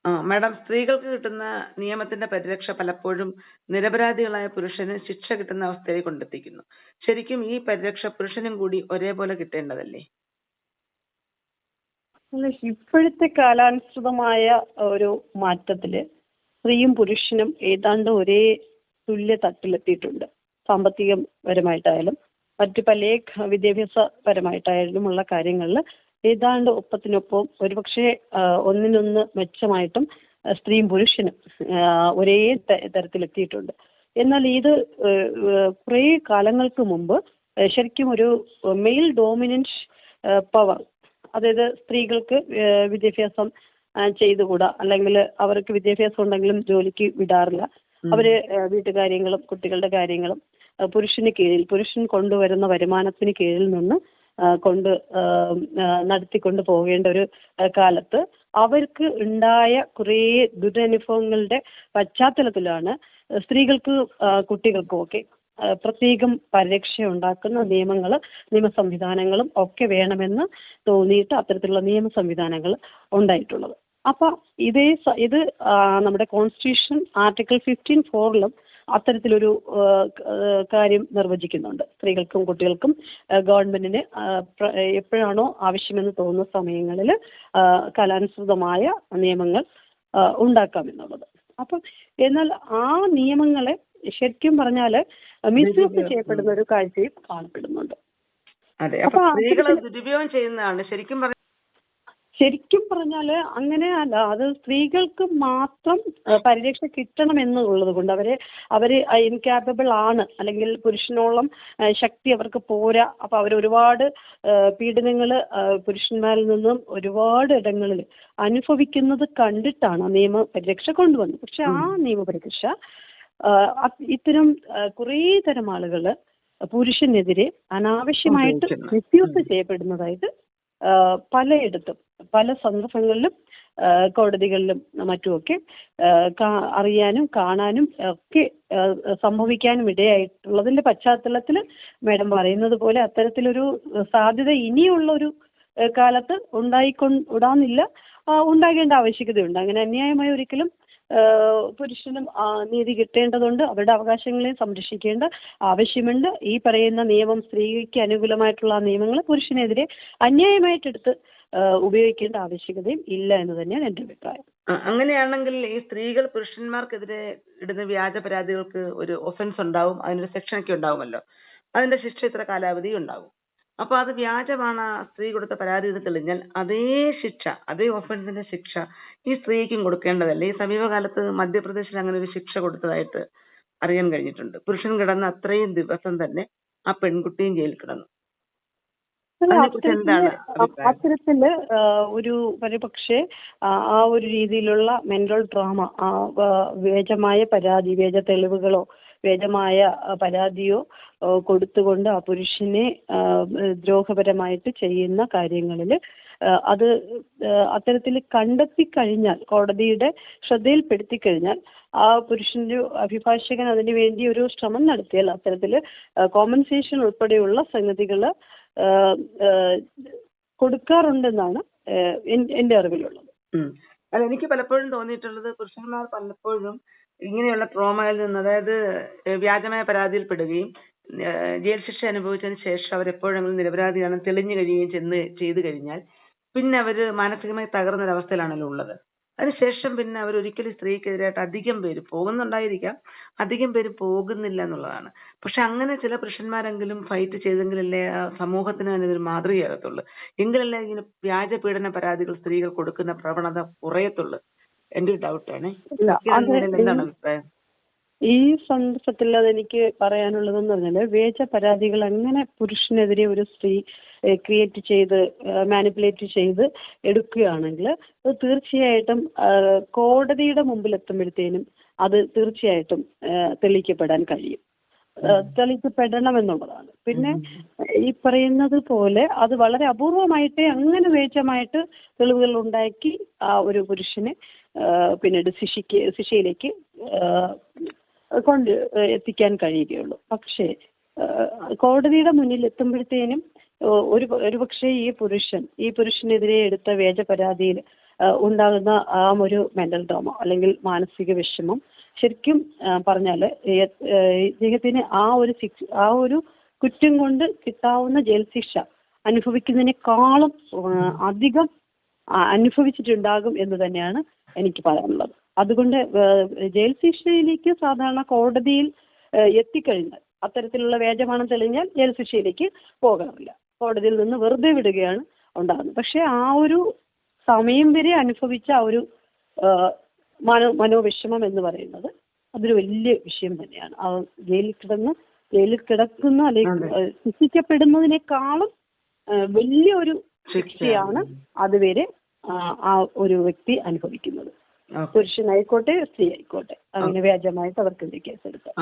Madam, സ്ത്രീകൾക്ക് കിട്ടുന്ന നിയമത്തിന്റെ പരിരക്ഷ പലപ്പോഴും നിരപരാധികളായ പുരുഷന് ശിക്ഷ കിട്ടുന്ന അവസ്ഥയിൽ കൊണ്ടെത്തിക്കുന്നു. ശരിക്കും ഈ പരിരക്ഷ പുരുഷനും കൂടി ഒരേപോലെ കിട്ടേണ്ടതല്ലേ? ഇപ്പോഴത്തെ കാലാനുസൃതമായ ഒരു മാറ്റത്തില് സ്ത്രീയും പുരുഷനും ഏതാണ്ട് ഒരേ തുല്യ തട്ടിലെത്തിയിട്ടുണ്ട്. സാമ്പത്തികപരമായിട്ടായാലും മറ്റു പല വിദ്യാഭ്യാസപരമായിട്ടായാലും ഉള്ള കാര്യങ്ങളിൽ ഏതാണ്ട് ഒപ്പത്തിനൊപ്പം ഒരുപക്ഷെ ഒന്നിനൊന്ന് മെച്ചമായിട്ടും സ്ത്രീയും പുരുഷനും ഒരേ തരത്തിലെത്തിയിട്ടുണ്ട്. എന്നാൽ ഇത് കുറേ കാലങ്ങൾക്ക് മുമ്പ് ശരിക്കും ഒരു മെയിൽ ഡോമിനൻസ് പവർ, അതായത് സ്ത്രീകൾക്ക് വിദ്യാഭ്യാസം ചെയ്തുകൂടാ, അല്ലെങ്കിൽ അവർക്ക് വിദ്യാഭ്യാസം ഉണ്ടെങ്കിലും ജോലിക്ക് വിടാറില്ല. അവര് വീട്ടുകാര്യങ്ങളും കുട്ടികളുടെ കാര്യങ്ങളും പുരുഷൻ കൊണ്ടുവരുന്ന വരുമാനത്തിന് കീഴിൽ നിന്ന് നടത്തിക്കൊണ്ട് പോകേണ്ട ഒരു കാലത്ത് അവർക്ക് ഉണ്ടായ കുറേ ദുരനുഭവങ്ങളുടെ പശ്ചാത്തലത്തിലാണ് സ്ത്രീകൾക്ക് കുട്ടികൾക്കും ഒക്കെ പ്രത്യേകം പരിരക്ഷ ഉണ്ടാക്കുന്ന നിയമ സംവിധാനങ്ങളും ഒക്കെ വേണമെന്ന് തോന്നിയിട്ട് അത്തരത്തിലുള്ള നിയമ സംവിധാനങ്ങൾ ഉണ്ടായിട്ടുള്ളത്. അപ്പൊ ഇത് നമ്മുടെ കോൺസ്റ്റിറ്റ്യൂഷൻ ആർട്ടിക്കിൾ 15(4) അത്തരത്തിലൊരു കാര്യം നിർവചിക്കുന്നുണ്ട്. സ്ത്രീകൾക്കും കുട്ടികൾക്കും ഗവൺമെന്റിന് എപ്പോഴാണോ ആവശ്യമെന്ന് തോന്നുന്ന സമയങ്ങളിൽ കാലാനുസൃതമായ നിയമങ്ങൾ ഉണ്ടാക്കാമെന്നുള്ളത്. അപ്പം എന്നാൽ ആ നിയമങ്ങളെ ശരിക്കും പറഞ്ഞാൽ മിസ്യൂസ് ചെയ്യപ്പെടുന്ന ഒരു കാഴ്ചയും കാണപ്പെടുന്നുണ്ട്. ശരിക്കും പറഞ്ഞാല് അങ്ങനെയല്ല. അത് സ്ത്രീകൾക്ക് മാത്രം പരിരക്ഷ കിട്ടണം എന്നുള്ളത് കൊണ്ട് അവര് ഇൻകാപ്പബിൾ ആണ്, അല്ലെങ്കിൽ പുരുഷനോളം ശക്തി അവർക്ക് പോരാ. അപ്പൊ അവർ ഒരുപാട് പീഡനങ്ങൾ പുരുഷന്മാരിൽ നിന്നും ഒരുപാട് ഇടങ്ങളിൽ അനുഭവിക്കുന്നത് കണ്ടിട്ടാണ് നിയമപരിരക്ഷ കൊണ്ടുവന്നത്. പക്ഷെ ആ നിയമപരിരക്ഷ ഇത്തരം കുറേ തരം ആളുകള് പുരുഷനെതിരെ അനാവശ്യമായിട്ട് മിസ്യൂസ് ചെയ്യപ്പെടുന്നതായിട്ട് പലയിടത്തും പല സന്ദർഭങ്ങളിലും കോടതികളിലും മറ്റുമൊക്കെ അറിയാനും കാണാനും ഒക്കെ സംഭവിക്കാനും ഇടയായിട്ടുള്ളതിന്റെ പശ്ചാത്തലത്തിൽ മാഡം പറയുന്നത് പോലെ അത്തരത്തിലൊരു സാധ്യത ഇനിയുള്ള ഒരു കാലത്ത് ഉണ്ടാകേണ്ട ആവശ്യകതയുണ്ട്. അങ്ങനെ അന്യായമായ ഒരിക്കലും പുരുഷനും നീതി കിട്ടേണ്ടതുണ്ട്. അവരുടെ അവകാശങ്ങളെ സംരക്ഷിക്കേണ്ട ആവശ്യമുണ്ട്. ഈ പറയുന്ന നിയമം, സ്ത്രീക്ക് അനുകൂലമായിട്ടുള്ള നിയമങ്ങൾ പുരുഷനെതിരെ അന്യായമായിട്ടെടുത്ത് ഉപയോഗിക്കേണ്ട ആവശ്യകതയും ഇല്ല എന്ന് തന്നെയാണ് എന്റെ അഭിപ്രായം. അങ്ങനെയാണെങ്കിൽ ഈ സ്ത്രീകൾ പുരുഷന്മാർക്കെതിരെ ഇടുന്ന വ്യാജ പരാതികൾക്ക് ഒരു ഒഫൻസ് ഉണ്ടാവും, അതിനൊരു സെക്ഷനൊക്കെ ഉണ്ടാവുമല്ലോ. അതിന്റെ ശിക്ഷ ഇത്ര കാലാവധി ഉണ്ടാവും. അപ്പൊ അത് വ്യാജമാണ്, സ്ത്രീ കൊടുത്ത പരാതി എന്ന് തെളിഞ്ഞാൽ അതേ ശിക്ഷ, അതേ ഒഫൻസിന്റെ ശിക്ഷ ഈ സ്ത്രീക്കും കൊടുക്കേണ്ടതല്ലേ? ഈ സമീപകാലത്ത് മധ്യപ്രദേശിൽ അങ്ങനെ ഒരു ശിക്ഷ കൊടുത്തതായിട്ട് അറിയാൻ കഴിഞ്ഞിട്ടുണ്ട്. പുരുഷൻ കിടന്ന അത്രയും ദിവസം തന്നെ ആ പെൺകുട്ടിയും ജയിലിൽ കിടന്നു. അത്തരത്തില് ഒരു പക്ഷേ ആ ഒരു രീതിയിലുള്ള മെന്റൽ ട്രോമ, വ്യാജമായ പരാതി, വ്യാജ തെളിവുകളോ വ്യാജമായ പരാതിയോ കൊടുത്തുകൊണ്ട് ആ പുരുഷനെ ദ്രോഹപരമായിട്ട് ചെയ്യുന്ന കാര്യങ്ങളിൽ അത് അത്തരത്തിൽ കണ്ടെത്തി കഴിഞ്ഞാൽ, കോടതിയുടെ ശ്രദ്ധയിൽപ്പെടുത്തി കഴിഞ്ഞാൽ, ആ പുരുഷന്റെ അഭിഭാഷകൻ അതിനു വേണ്ടി ഒരു ശ്രമം നടത്തിയാൽ അത്തരത്തിൽ കോമ്പൻസേഷൻ ഉൾപ്പെടെയുള്ള സംഗതികൾ കൊടുക്കാറുണ്ടെന്നാണ് എന്റെ അറിവിലുള്ളത്. അല്ല, എനിക്ക് പലപ്പോഴും തോന്നിയിട്ടുള്ളത് പുരുഷന്മാർ പലപ്പോഴും ഇങ്ങനെയുള്ള ട്രോമയിൽ നിന്ന്, അതായത് വ്യാജമായ പരാതിയിൽ പെടുകയും ജയിൽ ശിക്ഷ അനുഭവിച്ചതിന് ശേഷം അവരെപ്പോഴെങ്കിലും നിരപരാധിയാണെന്ന് തെളിഞ്ഞു കഴിയുകയും ചെയ്തു കഴിഞ്ഞാൽ പിന്നെ അവര് മാനസികമായി തകർന്നൊരവസ്ഥയിലാണല്ലോ ഉള്ളത്. അതിനുശേഷം പിന്നെ അവരൊരിക്കലും സ്ത്രീക്കെതിരായിട്ട് അധികം പേര് പോകുന്നുണ്ടായിരിക്കാം, അധികം പേര് പോകുന്നില്ല എന്നുള്ളതാണ്. പക്ഷെ അങ്ങനെ ചില പുരുഷന്മാരെങ്കിലും ഫൈറ്റ് ചെയ്തെങ്കിലല്ലേ സമൂഹത്തിന് തന്നെ ഇതൊരു മാതൃകയാകത്തുള്ളൂ. എങ്കിലല്ലേ ഇങ്ങനെ വ്യാജ പീഡന പരാതികൾ സ്ത്രീകൾ കൊടുക്കുന്ന പ്രവണത കുറയത്തുള്ളൂ. എന്റെ ഒരു ഡൗട്ടാണ്. എന്താണ് അഭിപ്രായം? ഈ സന്ദർഭത്തിൽ അതെനിക്ക് പറയാനുള്ളതെന്ന് പറഞ്ഞാൽ, വ്യാജ പരാതികൾ അങ്ങനെ പുരുഷനെതിരെ ഒരു സ്ത്രീ ക്രിയേറ്റ് ചെയ്ത് മാനിപ്പുലേറ്റ് ചെയ്ത് എടുക്കുകയാണെങ്കിൽ അത് തീർച്ചയായിട്ടും കോടതിയുടെ മുമ്പിൽ എത്തുമ്പോഴത്തേനും അത് തീർച്ചയായിട്ടും തെളിയിക്കപ്പെടാൻ കഴിയും, തെളിയിക്കപ്പെടണമെന്നുള്ളതാണ്. പിന്നെ ഈ പറയുന്നത് പോലെ അത് വളരെ അപൂർവമായിട്ടേ അങ്ങനെ വ്യാജമായിട്ട് തെളിവുകൾ ഉണ്ടാക്കി ആ ഒരു പുരുഷനെ പിന്നീട് ശിക്ഷയിലേക്ക് എത്തിക്കാൻ കഴിയുകയുള്ളൂ. പക്ഷേ കോടതിയുടെ മുന്നിൽ എത്തുമ്പോഴത്തേനും ഒരുപക്ഷെ ഈ പുരുഷനെതിരെ എടുത്ത വ്യാജ പരാതിയിൽ ഉണ്ടാകുന്ന ആ ഒരു മെന്റൽ ട്രോമ അല്ലെങ്കിൽ മാനസിക വിഷമം ശരിക്കും പറഞ്ഞാൽ ഇദ്ദേഹത്തിന് ആ ഒരു കുറ്റം കൊണ്ട് കിട്ടാവുന്ന ജയിൽ ശിക്ഷ അനുഭവിക്കുന്നതിനേക്കാളും അധികം അനുഭവിച്ചിട്ടുണ്ടാകും എന്ന് തന്നെയാണ് എനിക്ക് പറയാനുള്ളത്. അതുകൊണ്ട് ജയിൽ ശിക്ഷയിലേക്ക് സാധാരണ കോടതിയിൽ എത്തിക്കഴിഞ്ഞാൽ അത്തരത്തിലുള്ള വ്യാജമാണെന്ന് തെളിഞ്ഞാൽ ജയിൽ ശിക്ഷയിലേക്ക് പോകാറില്ല. കോടതിയിൽ നിന്ന് വെറുതെ വിടുകയാണ് ഉണ്ടാകുന്നത്. പക്ഷെ ആ ഒരു സമയം വരെ അനുഭവിച്ച ആ ഒരു മനോവിഷമം എന്ന് പറയുന്നത് അതൊരു വലിയ വിഷയം തന്നെയാണ്. ആ ജയിലിൽ കിടക്കുന്ന അല്ലെങ്കിൽ ശിക്ഷിക്കപ്പെടുന്നതിനേക്കാളും വലിയൊരു ശിക്ഷയാണ് അതുവരെ ആ ഒരു വ്യക്തി അനുഭവിക്കുന്നത്. പുരുഷനായിക്കോട്ടെ സ്ത്രീ ആയിക്കോട്ടെ അങ്ങനെ വ്യാജമായിട്ട് അവർക്കെതിരെ കേസെടുക്കാം.